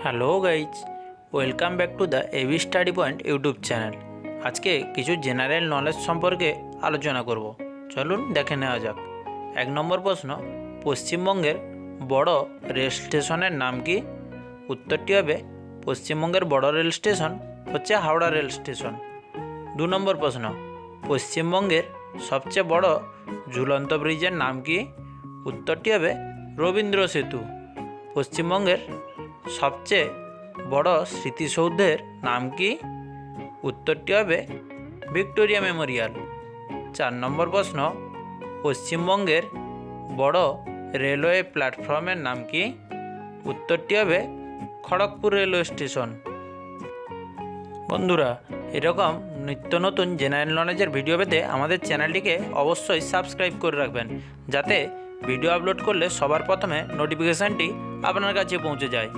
Hello guys, welcome back to the AB study point YouTube channel. আজকে কিছু general knowledge সম্পর্কে আলোচনা করব। চলুন দেখে নেওয়া যাক। 1 নম্বর প্রশ্ন, পশ্চিমবঙ্গের বড় রেল স্টেশনের নাম কি? উত্তরটি হবে পশ্চিমবঙ্গের বড় রেল স্টেশন হচ্ছে হাওড়া রেল স্টেশন। 2 নম্বর প্রশ্ন, পশ্চিমবঙ্গের সবচেয়ে বড় ঝুলন্ত ব্রিজের নাম কি? উত্তরটি হবে রবীন্দ্র সেতু। পশ্চিমবঙ্গের সবচেয়ে বড় স্মৃতিসৌধের নাম কি? উত্তরটি হবে ভিক্টোরিয়া মেমোরিয়াল। 4 নম্বর প্রশ্ন, পশ্চিমবঙ্গের বড় রেলওয়ে প্ল্যাটফর্মের নাম কি? উত্তরটি হবে খড়গপুর রেলওয়ে স্টেশন। বন্ধুরা, এরকম নিত্য নতুন জেনারেল নলেজের ভিডিও পেতে আমাদের চ্যানেলটিকে অবশ্যই সাবস্ক্রাইব করে রাখবেন, যাতে ভিডিও আপলোড করলে সবার প্রথমে নোটিফিকেশানটি আপনার কাছে পৌঁছে যায়।